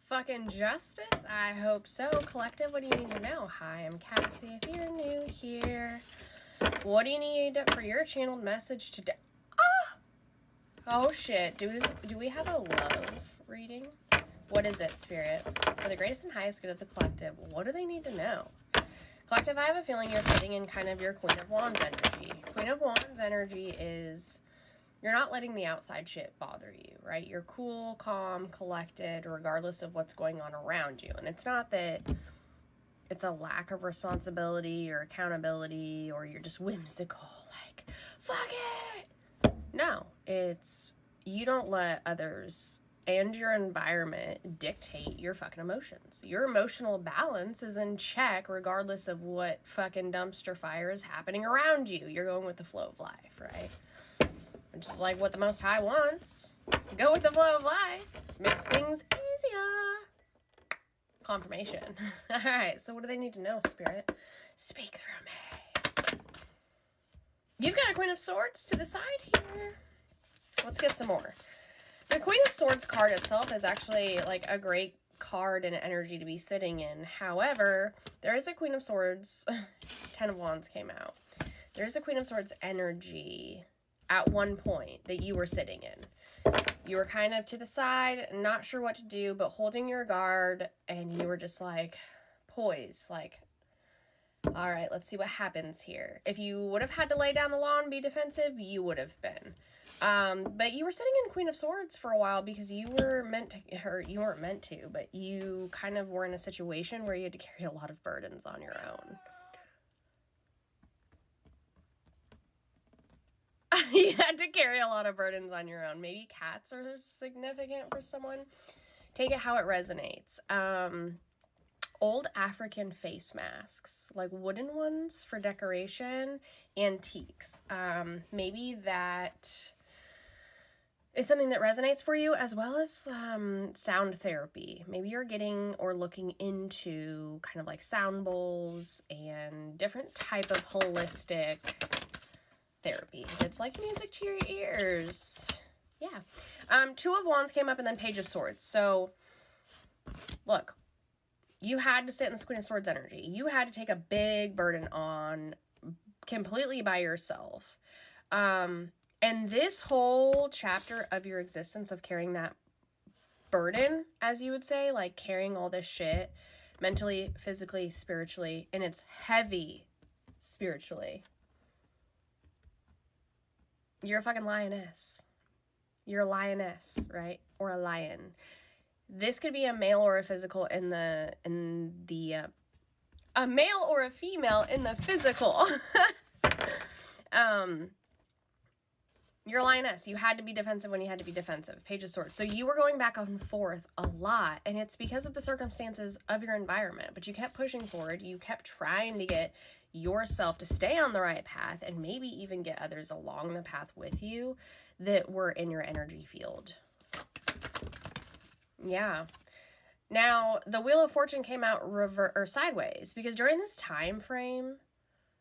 fucking justice? I hope so. Collective, what do you need to know? Hi, I'm Cassie. If you're new here, what do you need for your channeled message today? Oh shit. Do we have a love reading? What is it, Spirit? For the greatest and highest good of the collective, what do they need to know? Collective, I have a feeling you're sitting in kind of your Queen of Wands energy. Queen of Wands energy is you're not letting the outside shit bother you, right? You're cool, calm, collected, regardless of what's going on around you. And it's not that it's a lack of responsibility or accountability or you're just whimsical, like, fuck it! No, it's you don't let others and your environment dictate your fucking emotions. Your emotional balance is in check regardless of what fucking dumpster fire is happening around you. You're going with the flow of life, right? Which is like what the Most High wants. Go with the flow of life. Makes things easier. Confirmation. Alright, so what do they need to know, Spirit? Speak through me. You've got a Queen of Swords to the side here. Let's get some more. The Queen of Swords card itself is actually like a great card and energy to be sitting in. However, there is a Queen of Swords. 10 of Wands came out. There's a Queen of Swords energy at one point that you were sitting in. You were kind of to the side, not sure what to do, but holding your guard, and you were just like poised, like, all right, let's see what happens here. If you would have had to lay down the law and be defensive, you would have been. But you were sitting in Queen of Swords for a while because you were meant to, or you weren't meant to, but you kind of were in a situation where you had to carry a lot of burdens on your own. You had to carry a lot of burdens on your own. Maybe cats are significant for someone. Take it how it resonates. Old African face masks, like wooden ones for decoration, antiques. Maybe that is something that resonates for you, as well as sound therapy. Maybe you're getting or looking into kind of like sound bowls and different type of holistic therapy. It's like music to your ears. Yeah. 2 of Wands came up and then Page of Swords. So, look, you had to sit in this Queen of Swords energy. You had to take a big burden on completely by yourself. And this whole chapter of your existence of carrying that burden, as you would say, like carrying all this shit mentally, physically, spiritually, and it's heavy spiritually. You're a fucking lioness. You're a lioness, right? Or a lion. This could be a male or a physical a male or a female in the physical. You're a lioness. You had to be defensive when you had to be defensive. Page of Swords. So you were going back and forth a lot, and it's because of the circumstances of your environment, but you kept pushing forward. You kept trying to get yourself to stay on the right path and maybe even get others along the path with you that were in your energy field. Yeah. Now, the Wheel of Fortune came out sideways because during this time frame,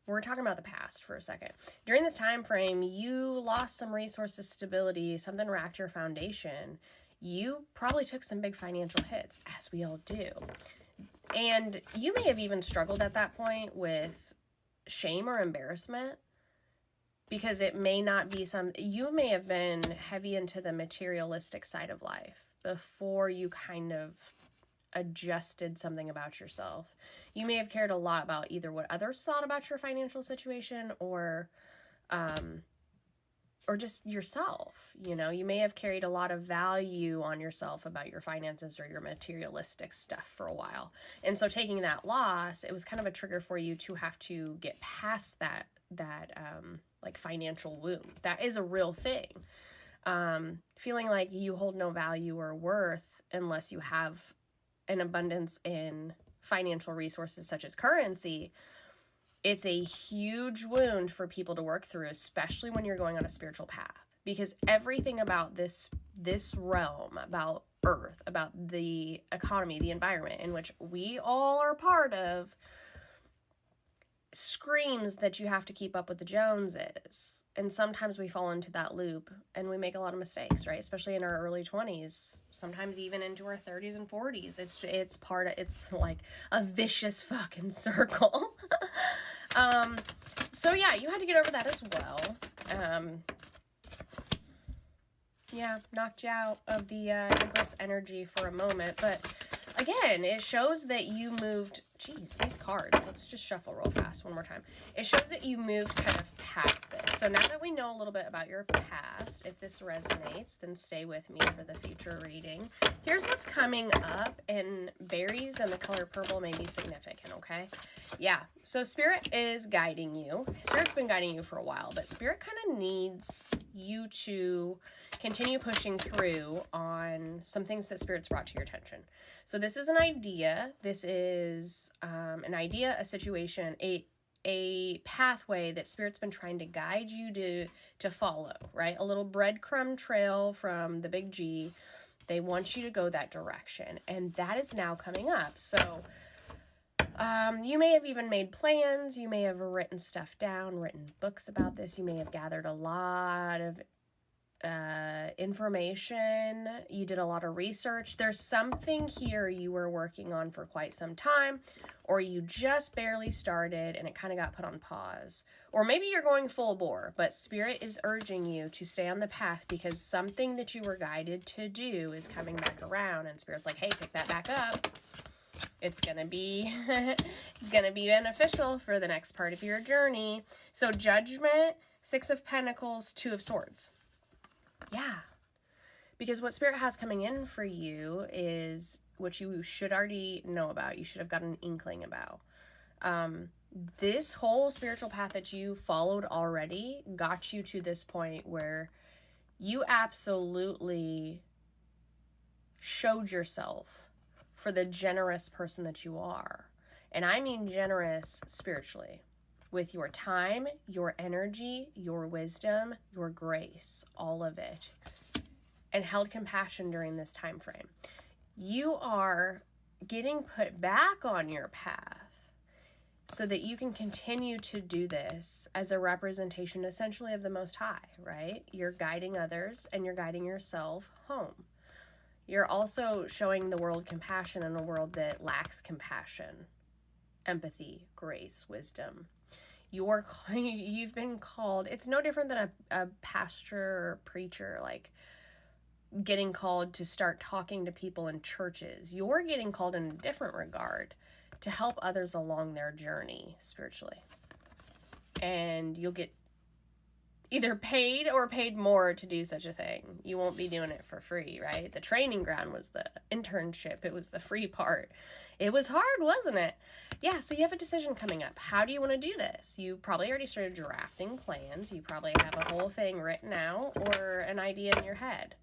we're talking about the past for a second. During this time frame, you lost some resources, stability, something racked your foundation. You probably took some big financial hits, as we all do. And you may have even struggled at that point with shame or embarrassment because it may not be you may have been heavy into the materialistic side of life before you kind of adjusted something about yourself. You may have cared a lot about either what others thought about your financial situation or just yourself. You know, you may have carried a lot of value on yourself about your finances or your materialistic stuff for a while. And so taking that loss, it was kind of a trigger for you to have to get past that like financial wound. That is a real thing. Feeling like you hold no value or worth unless you have an abundance in financial resources such as currency. It's a huge wound for people to work through, especially when you're going on a spiritual path, because everything about this realm, about Earth, about the economy, the environment in which we all are part of, screams that you have to keep up with the Joneses. And sometimes we fall into that loop and we make a lot of mistakes, right? Especially in our early 20s, sometimes even into our 30s and 40s. It's like a vicious fucking circle. So yeah, you had to get over that as well. Yeah, knocked you out of the Empress energy for a moment, but again, it shows that you moved. Geez, these cards. Let's just shuffle real fast one more time. It shows that you moved kind of past this. So now that we know a little bit about your past, if this resonates, then stay with me for the future reading. Here's what's coming up, and berries and the color purple may be significant, okay? Yeah, so Spirit is guiding you. Spirit's been guiding you for a while, but Spirit kind of needs you to continue pushing through on some things that Spirit's brought to your attention. So this is an idea. This is an idea, a situation, a pathway that Spirit's been trying to guide you to follow, right? A little breadcrumb trail from the big G. They want you to go that direction, and that is now coming up. So you may have even made plans. You may have written stuff down, written books about this. You may have gathered a lot of information. You did a lot of research. There's something here you were working on for quite some time, or you just barely started and it kind of got put on pause. Or maybe you're going full bore, but Spirit is urging you to stay on the path because something that you were guided to do is coming back around, and Spirit's like, hey, pick that back up. It's gonna be it's gonna be beneficial for the next part of your journey. So Judgment, Six of Pentacles, Two of Swords. Yeah, because what Spirit has coming in for you is what you should already know about. You should have got an inkling about. This whole spiritual path that you followed already got you to this point where you absolutely showed yourself for the generous person that you are. And I mean generous spiritually. With your time, your energy, your wisdom, your grace, all of it, and held compassion during this time frame. You are getting put back on your path so that you can continue to do this as a representation essentially of the Most High, right? You're guiding others and you're guiding yourself home. You're also showing the world compassion in a world that lacks compassion, empathy, grace, wisdom. You've been called. It's no different than a pastor or preacher, like getting called to start talking to people in churches. You're getting called in a different regard to help others along their journey spiritually. And you'll get either paid or paid more to do such a thing. You won't be doing it for free, right? The training ground was the internship. It was the free part. It was hard, wasn't it? Yeah, so you have a decision coming up. How do you want to do this? You probably already started drafting plans. You probably have a whole thing written out or an idea in your head.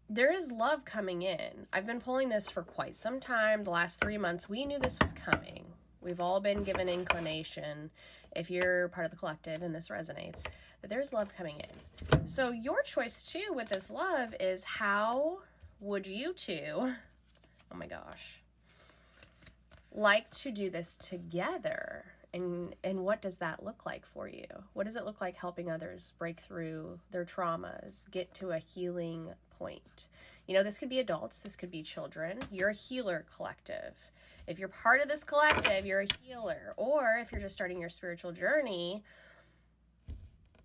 There is love coming in. I've been pulling this for quite some time. The last 3 months, we knew this was coming. We've all been given inclination, if you're part of the collective and this resonates, that there's love coming in. So your choice too with this love is, how would you two, oh my gosh, like to do this together? And what does that look like for you? What does it look like helping others break through their traumas, get to a healing point? You know, this could be adults, this could be children. You're a healer collective. If you're part of this collective, you're a healer. Or if you're just starting your spiritual journey,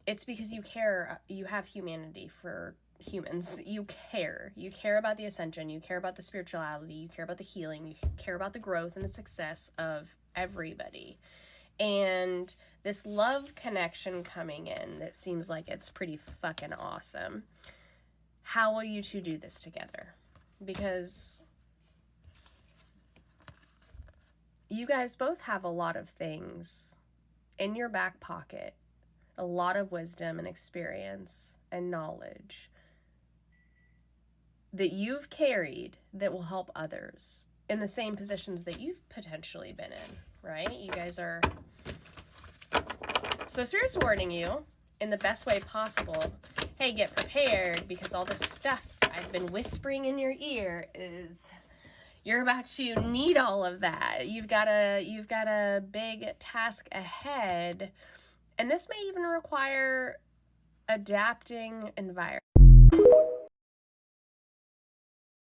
it's because you care. You have humanity for humans. You care about the ascension, you care about the spirituality, you care about the healing, you care about the growth and the success of everybody. And this love connection coming in, that seems like it's pretty fucking awesome. How will you two do this together? Because you guys both have a lot of things in your back pocket, a lot of wisdom and experience and knowledge that you've carried that will help others in the same positions that you've potentially been in, right? You guys are... So Spirit's warning you in the best way possible. Hey, get prepared, because all this stuff I've been whispering in your ear is You're about to need all of that. You've got a big task ahead, and this may even require adapting environment.